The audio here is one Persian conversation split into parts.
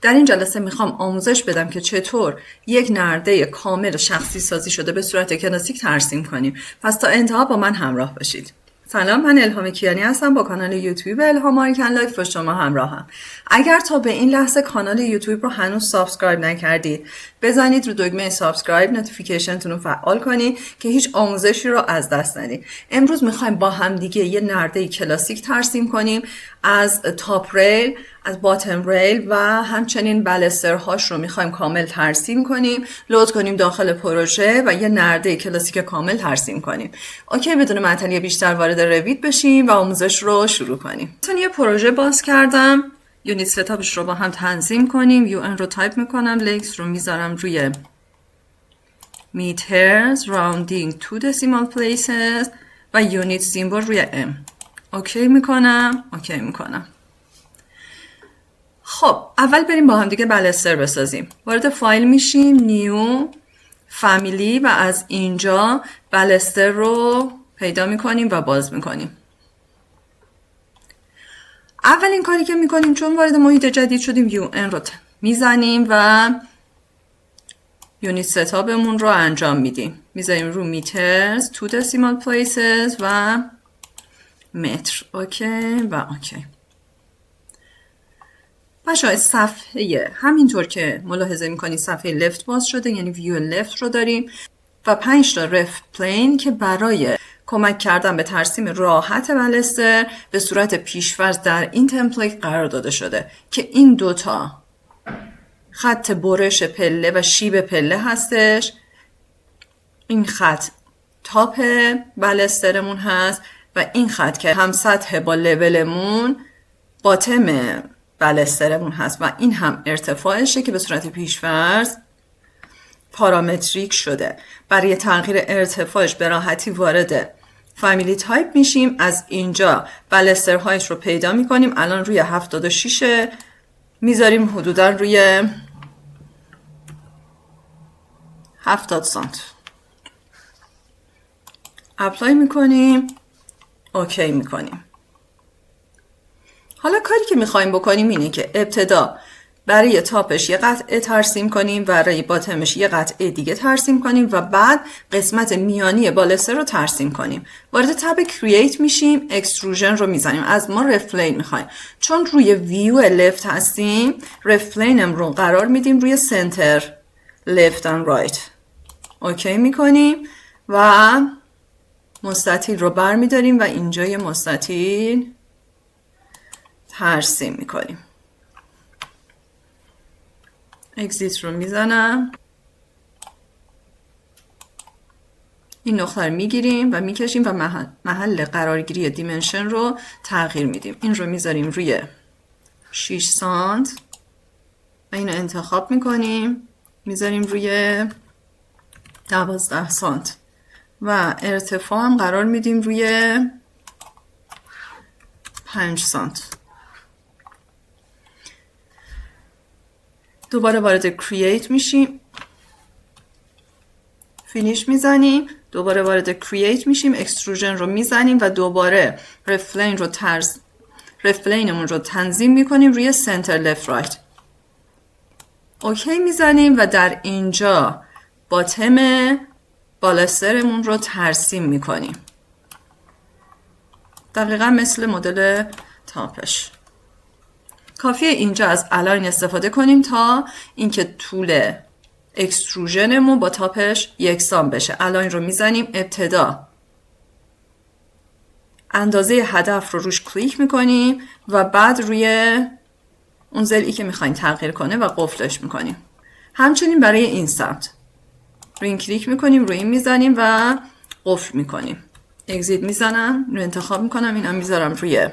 در این جلسه میخوام آموزش بدم که چطور یک نرده کامل شخصی سازی شده به صورت کلاسیک ترسیم کنیم. پس تا انتها با من همراه باشید. سلام، من الهام کیانی هستم با کانال یوتیوب الهام آریکن لایف با شما همراهم. اگر تا به این لحظه کانال یوتیوب رو هنوز سابسکرایب نکردید، بزنید رو دکمه سابسکرایب، نوتیفیکیشنتون رو فعال کنید که هیچ آموزشی رو از دست ندید. امروز میخوایم با هم دیگه یه نرده کلاسیک ترسیم کنیم از تاپ ریل، از باتم ریل و همچنین بالسترهاش رو میخوایم کامل ترسیم کنیم، لود کنیم داخل پروژه و یه نرده کلاسیک کامل ترسیم کنیم. اوکی، بدون معطلی بیشتر وارد رویت بشیم و آموزش رو شروع کنیم. مثلا یه پروژه باز کردم، یونیت ستاپش رو با هم تنظیم کنیم. UN رو تایپ میکنم، لکس رو میذارم روی meters rounding to decimal places و یونیت سیمبل روی M. اوکی میکنم. خب اول بریم با هم دیگه بالستر بسازیم. وارد فایل میشیم، نیو، فامیلی و از اینجا بالستر رو پیدا میکنیم و باز میکنیم. اولین کاری که میکنیم چون وارد محیط جدید شدیم UN رو میزنیم و یونیت ستاپمون رو انجام میدیم. میذاریم رو میترز، تو دسیمال پلیسز و متر. اوکی و اوکی. بچه‌ها صفحه همینطور که ملاحظه میکنید صفحه لفت باز شده، یعنی ویو لفت رو داریم و 5 تا رف پلین که برای کمک کردن به ترسیم راحت بالستر به صورت پیش‌فرض در این تمپلیت قرار داده شده که این دوتا خط برش پله و شیب پله هستش. این خط تاپ بالسترمون هست و این خط که هم سطح با لولمون باتم بالسترمون هست و این هم ارتفاعشه که به صورت پیش‌فرض پارامتریک شده. برای تغییر ارتفاعش به راحتی وارد فامیلی تایپ میشیم. از اینجا بالسترهایش رو پیدا میکنیم. الان روی 76 میذاریم حدودا روی 70 سانت. اپلای میکنیم، اوکی میکنیم. حالا کاری که میخوایم بکنیم اینه که ابتدا برای تاپش یه قطعه ترسیم کنیم، برای باتمش یه قطعه دیگه ترسیم کنیم و بعد قسمت میانی بالستر رو ترسیم کنیم. وارد تب کرییت میشیم، اکستروژن رو میزنیم. از ما رفلین میخوایم. چون روی ویو لفت هستیم، رفلینم رو قرار میدیم روی سنتر لفت اند رایت. اوکی میکنیم و مستطیل رو بر میداریم و اینجا یه مستطیل ترسیم میکنیم. اگزیت رو میزنم، این نقطه رو میگیریم و میکشیم و محل قرارگیری دیمنشن رو تغییر میدیم. این رو میذاریم روی 6 سانت و اینو انتخاب میکنیم، میذاریم روی 12 سانت و ارتفاع هم قرار میدیم روی 5 سانت. دوباره وارد کرییت میشیم، فینیش میزنیم، دوباره وارد کرییت میشیم، اکستروژن رو میزنیم و دوباره رفلینمون رو تنظیم میکنیم روی سنتر لفت رایت. اوکی میزنیم و در اینجا باتم بالسترمون رو ترسیم میکنیم. دقیقا مثل مدل تاپش. کافیه اینجا از الاین استفاده کنیم تا اینکه طول اکستروژنمون با تاپش یکسان بشه. الاین رو میزنیم، ابتدا اندازه هدف رو روش کلیک میکنیم و بعد روی اون ضلعی که میخوایم تغییر کنه و قفلش میکنیم. همچنین برای این سمت روی این کلیک میکنیم، روی این میزنیم و قفل میکنیم. اگزیت میزنم، رو انتخاب میکنم، اینم میذارم روی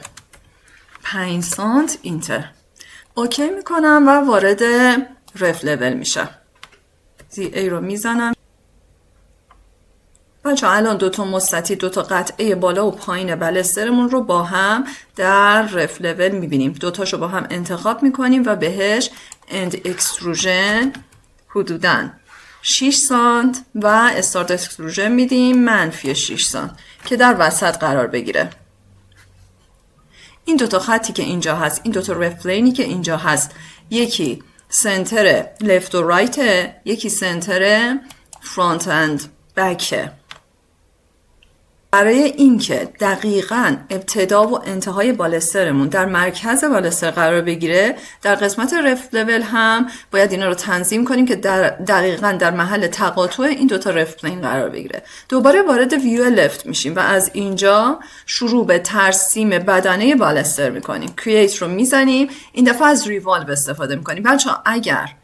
5 سانت، اینتر. اوکی میکنم و وارد رف لول میشم. ZA رو میزنم. بچه الان دوتا مستطیل، دوتا قطعه بالا و پایین بالسترمون رو با هم در رف لول میبینیم. دوتاشو با هم انتخاب میکنیم و بهش اند اکستروژن حدوداً 6 سانت و استارت اکستروژن میدیم منفی 6 سانت که در وسط قرار بگیره. این دوتا خطی که اینجا هست، این دوتا رفلینی که اینجا هست، یکی سنتر لفت و رایت، یکی سنتر فرانت اند بکه. برای اینکه دقیقاً ابتدا و انتهای بالسترمون در مرکز بالستر قرار بگیره، در قسمت رفت لول هم باید اینا رو تنظیم کنیم که دقیقاً در محل تقاطع این دوتا رفت پلین قرار بگیره. دوباره وارد ویو لفت میشیم و از اینجا شروع به ترسیم بدنه بالستر میکنیم. کرییت رو میزنیم، این دفعه از ریوالو استفاده میکنیم. بچه‌ها اگر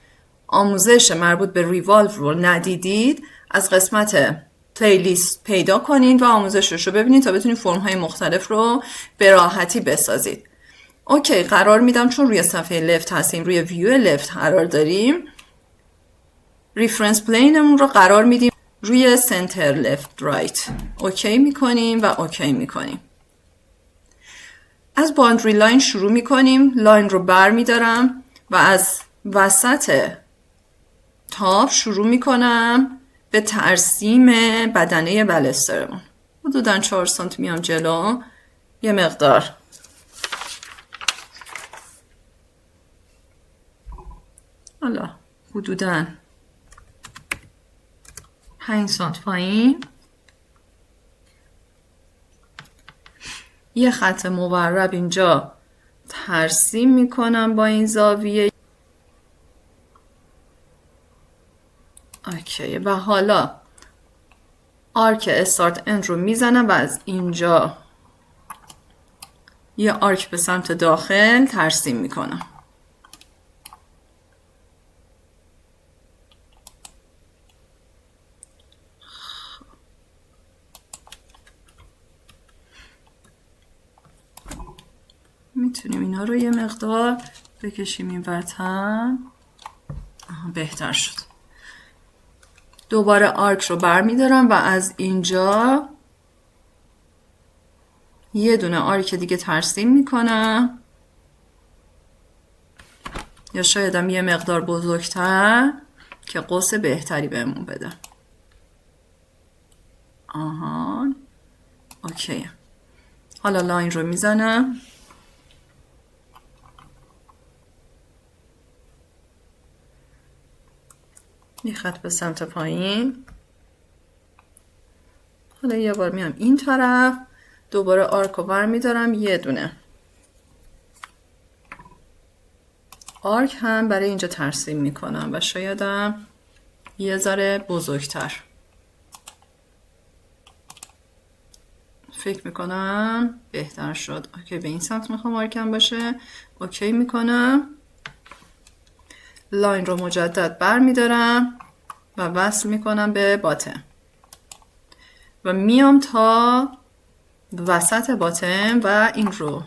آموزش مربوط به ریوالو رو ندیدید، از قسمت پلیلیست پیدا کنین و آموزشش رو ببینید تا بتونید فرم های مختلف رو به راحتی بسازید. اوکی، قرار میدم چون روی صفحه لفت هستیم، روی ویو لفت قرار داریم، ریفرنس پلینمون رو قرار میدیم روی سنتر لفت رایت. اوکی میکنیم و اوکی میکنیم. از باندری لاین شروع میکنیم، لاین رو بر میدارم و از وسط تاپ شروع میکنم به ترسیم بدنه بالسترمون. حدوداً 4 سانتی میام جلو، یه مقدار حالا حدوداً 5 سانت پایین، یه خط مورب اینجا ترسیم میکنم با این زاویه. اوکی، و حالا آرک استارت اند رو میزنم و از اینجا یه آرک به سمت داخل ترسیم میکنم. میتونیم اینا رو یه مقدار بکشیم این ورتر. بهتر شد. دوباره آرک رو بر میدارم و از اینجا یه دونه آرک دیگه ترسیم میکنم، یا شایدم یه مقدار بزرگتر که قوس بهتری بهمون بده. آها، اوکی. حالا لاین رو میزنم، یه خط به سمت پایین. حالا یه بار میام این طرف، دوباره آرک رو بر میدارم، یه دونه آرک هم برای اینجا ترسیم میکنم و شایدم یه ذره بزرگتر. فکر میکنم بهتر شد. اوکی، به این سمت میخوام آرکم باشه. اوکی میکنم، لاین رو مجدد بر میدارم و وصل میکنم به باتم و میام تا وسط باتم و این رو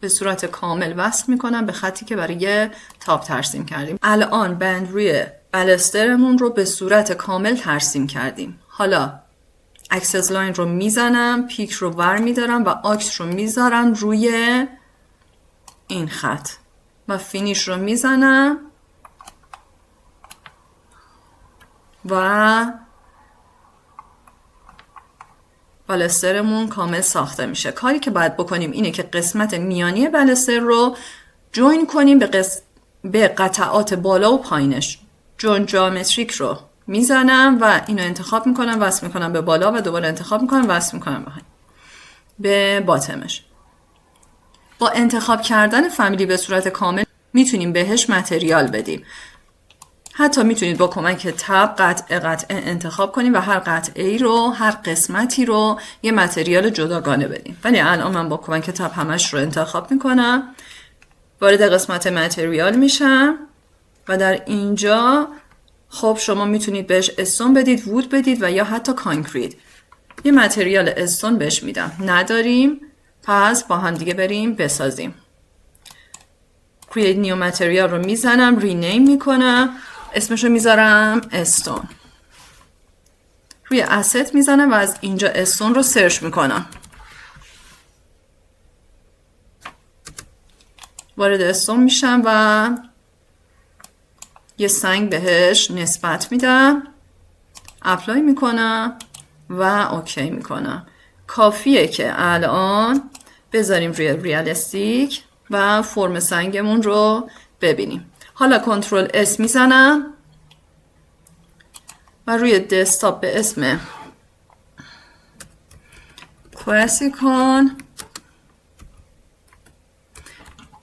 به صورت کامل وصل میکنم به خطی که برای تاپ ترسیم کردیم. الان بند روی بالسترمون رو به صورت کامل ترسیم کردیم. حالا اکسس لاین رو میزنم، پیک رو ور میدارم و آکس رو میذارم روی این خط و فینیش رو میزنم و بالسترمون کامل ساخته میشه. کاری که باید بکنیم اینه که قسمت میانی بالستر رو جوین کنیم به قطعات بالا و پایینش. جوین جیومتریک رو میزنم و اینو انتخاب میکنم، وصل میکنم به بالا و دوباره انتخاب میکنم، وصل میکنم به باتمش. با انتخاب کردن فامیلی به صورت کامل میتونیم بهش متریال بدیم. حتی میتونید با کمک تب قطعه انتخاب کنید و هر قطعه‌ای رو، هر قسمتی رو یه متریال جداگانه بدیم. ولی الان من با کمک تب همش رو انتخاب میکنم، وارد قسمت متریال میشم و در اینجا خب شما میتونید بهش استون بدید، وود بدید و یا حتی کانکریت. یه متریال استون بهش میدم. نداریم، پس با هم دیگه بریم بسازیم. Create new material رو میزنم، رینیم میکنم، اسمش رو میذارم استون. روی asset میزنم و از اینجا استون رو سرچ میکنم. وارد استون میشم و یه سنگ بهش نسبت میدم، اپلای میکنم و اوکی میکنم. کافیه که الان بذاریم روی ریالستیک و فرم سنگمون رو ببینیم. حالا کنترل اس میزنم و روی دسکتاپ به اسم کواسیکون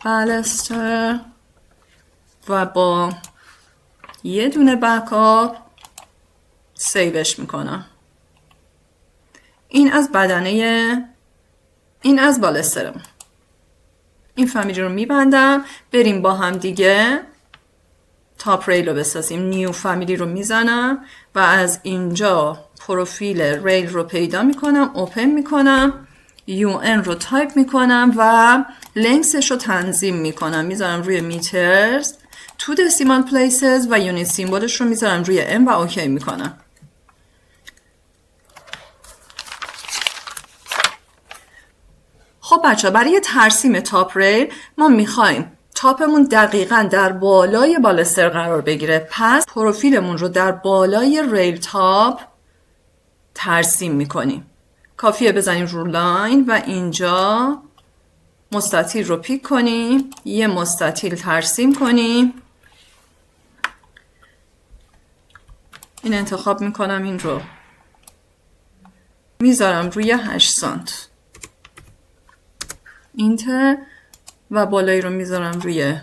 بالستر و با یه دونه بکاپ سیوش میکنم. این از بدنه، این از بالسترم. این فامیلی رو میبندم. بریم با هم دیگه تاپ ریل رو بسازیم. نیو فامیلی رو میزنم و از اینجا پروفیل ریل رو پیدا میکنم، اوپن میکنم، UN رو تایپ میکنم و لنگسش رو تنظیم میکنم. میذارم روی میترز، تو دسیمال پلیسز و یونیت سیمبولش رو میذارم روی M و اوکی میکنم. خب بچه برای ترسیم تاپ ریل ما میخوایم تاپمون دقیقاً در بالای بالستر قرار بگیره. پس پروفیلمون رو در بالای ریل تاپ ترسیم میکنیم. کافیه بزنیم رو لاین و اینجا مستطیل رو پیک کنیم، یه مستطیل ترسیم کنیم. این انتخاب میکنم، این رو میذارم روی 8 سانت اینتر و بالایی رو میذارم روی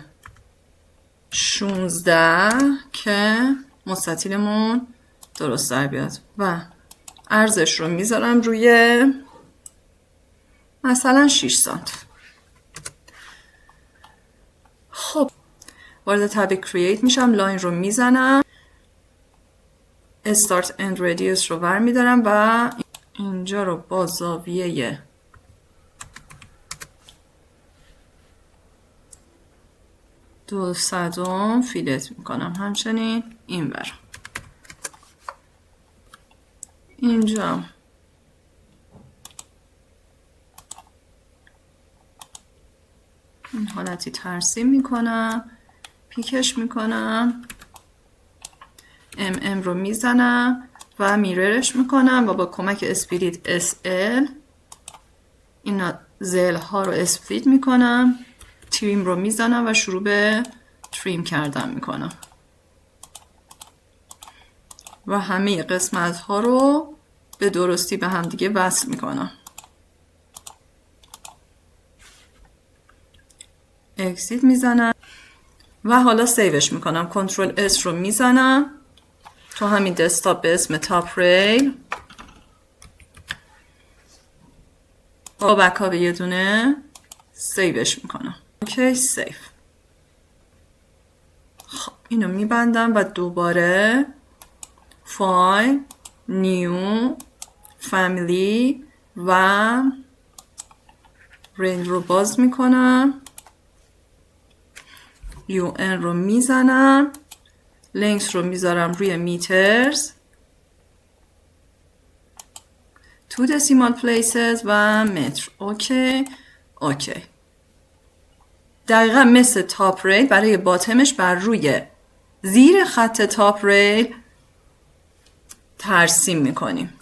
16 که مستطیلمون درست در بیاد و عرضش رو میذارم روی مثلا 6 سانت. خب وارد تب کرییت میشم، لاین رو میزنم، استارت اند ردیوس رو ور میدارم و اینجا رو با زاویه 200 فیلت میکنم. همچنین این ور اینجا این حالتی ترسیم میکنم، پیکش میکنم، MM رو میزنم و میررش میکنم و با کمک اسپریت SL این زل ها رو اسپلیت میکنم، تریم رو میزنم و شروع به تریم کردن میکنم و همه قسمت ها رو به درستی به هم دیگه وصل میکنم. اکسیت میزنم و حالا سیوش میکنم. کنترل S رو میزنم تو همین دسکتاپ به اسم تاپ ریل با بکاپ یه دونه سیوش میکنم. اوکی سیو. خب اینو میبندم و دوباره فایل، نیو، فامیلی و ریل رو باز میکنم، UN رو میزنم، لینکس رو میذارم روی میترز، تو دسیمال پلیسز و متر. اوکی اوکی. دقیقا مثل تاپ ریل برای باتمش بر روی زیر خط تاپ ریل ترسیم میکنیم.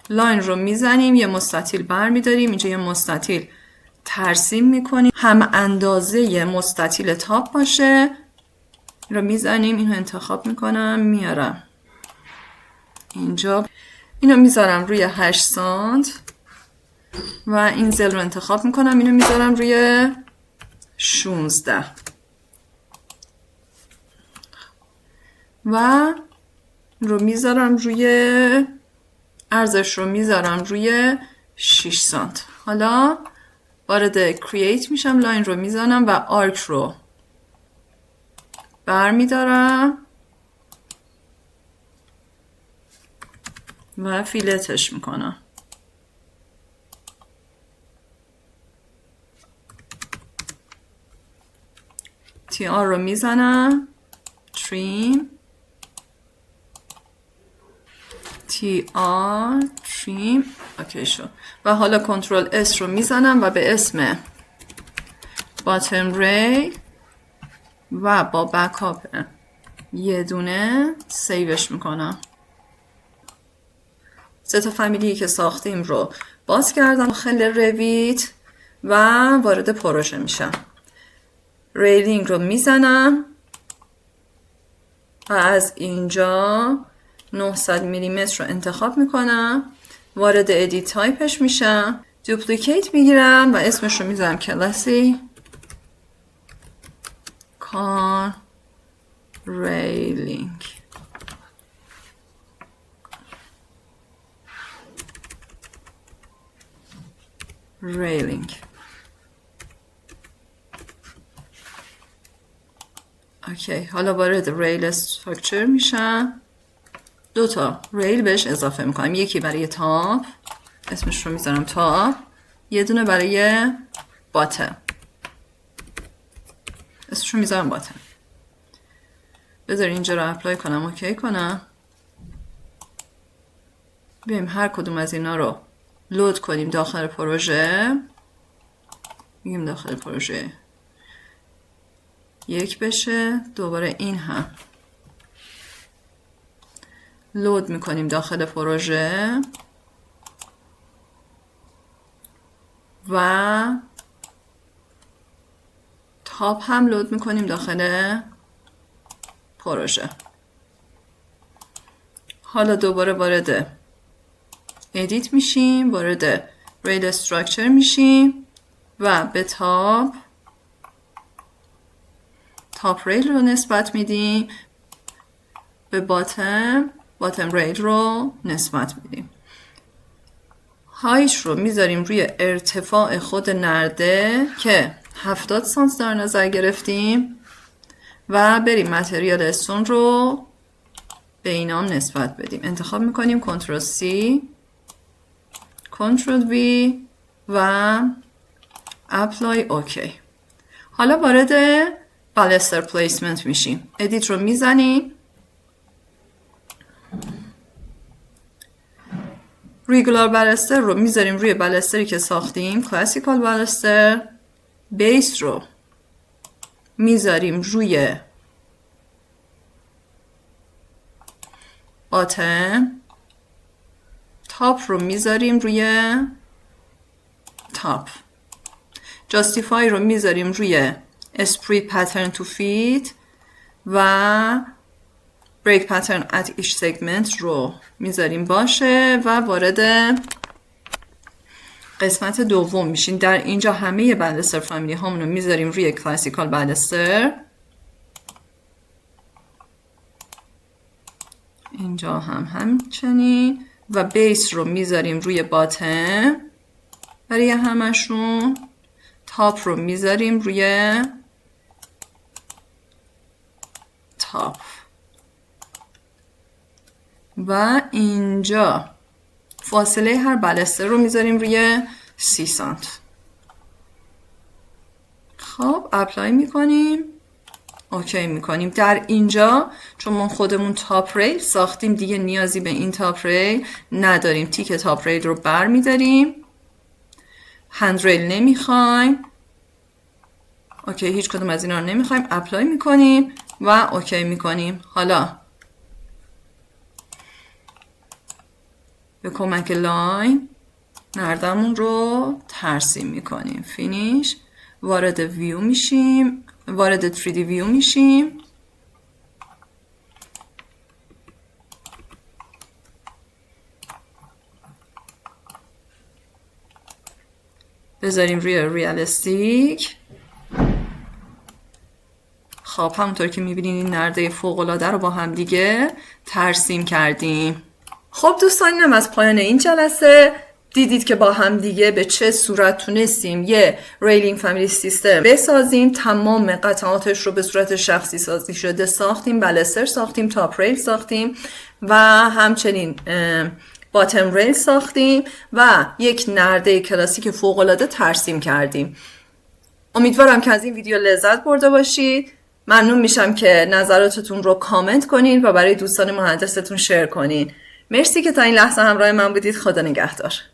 لاین رو میزنیم، یه مستطیل بر میداریم، اینجا یه مستطیل ترسیم میکنیم هم اندازه مستطیل تاپ باشه رو میزنیم. اینو انتخاب میکنم میارم اینجا، اینو میذارم روی 8 سانت و این زل رو انتخاب میکنم، اینو میذارم روی 16 و رو میذارم روی عرضش رو میذارم روی 6 سانت. حالا وارد کرییت میشم، لاین رو میزنم و آرک رو بر میدارم و فیلتش میکنم. TR رو میزنم، تریم، TR تریم، اوکی شد. و حالا کنترل S رو میزنم و به اسم باتم ری و با بکاپ یه دونه سیوش میکنم. 3 تا فامیلی که ساختیم رو باز کردم داخل رویت و وارد پروژه میشم. ریلینگ رو میزنم، از اینجا 900 میلیمتر رو انتخاب میکنم، وارد ادیت تایپش میشم، دوپلیکیت میگیرم و اسمش رو میذارم کلاسی کار ریلینگ. اوکی، حالا وارد ریل استراکچر میشم، 2 تا ریل بهش اضافه میکنم، یکی برای تاپ، اسمش رو میذارم تاپ، یه دونه برای باتم، اسمش رو میذارم باتم. بذار اینجا رو اپلای کنم، اوکی کنم، بیایم هر کدوم از اینا رو لود کنیم داخل پروژه. میگیم داخل پروژه 1 بشه، دوباره این هم لود میکنیم داخل پروژه و تاپ هم لود میکنیم داخل پروژه. حالا دوباره وارد ادیت میشیم، وارد ریل استراکچر میشیم و به تاپ ریل رو نسبت میدیم، به باتم ریل رو نسبت میدیم. هایش رو میذاریم روی ارتفاع خود نرده که 70 سانت در نظر گرفتیم و بریم متریال استون رو به اینام نسبت بدیم. انتخاب میکنیم کنترل سی، کنترل وی و اپلای اوکی. حالا وارد بالستر پلیسمنت میشیم، ادیت رو میزنیم، ریگولار بالستر رو میذاریم روی بالستری که ساختیم، کلاسیکال بالستر. بیس رو میذاریم روی باتم، تاپ رو میذاریم روی تاپ، جاستیفای رو میذاریم روی اسپریت پترن تو فیت و بریک پترن ات ایچ سگمنت رو میذاریم باشه و وارد قسمت دوم میشین. در اینجا همه بالستر فامیلی هامون رو میذاریم روی کلاسیکال بالستر، اینجا هم همچنین، و بیس رو میذاریم روی باتم برای همشون، تاپ رو میذاریم روی تاپ و اینجا فاصله هر بالستر رو میذاریم روی 30 سانت. خب اپلای میکنیم، اوکی میکنیم. در اینجا چون ما خودمون تاپ ریل ساختیم دیگه نیازی به این تاپ ریل نداریم، تیک تاپ ریل رو بر میداریم، هند ریل نمیخوایم، اوکی هیچ کدوم از اینا رو نمیخوایم، اپلای میکنیم و اوکی میکنیم. حالا به کمک لاین نردمون رو ترسیم میکنیم، فینیش، وارد ویو میشیم، وارد 3D ویو میشیم، بذاریم روی ریالستیک. خب همونطور که میبینین این نرده فوق‌العاده رو با هم دیگه ترسیم کردیم. خب دوستان اینم از پایان این جلسه. دیدید که با هم دیگه به چه صورت تونستیم یه ریلینگ فامیلی سیستم بسازیم. تمام قطعاتش رو به صورت شخصی سازی شده ساختیم، بالستر ساختیم، تاپ ریل ساختیم و همچنین باتم ریل ساختیم و یک نرده کلاسیک فوق‌العاده ترسیم کردیم. امیدوارم که از این ویدیو لذت برده باشید. ممنون میشم که نظراتتون رو کامنت کنین و برای دوستان مهندستون شیر کنین. مرسی که تا این لحظه همراه من بودید. خدا نگهدار.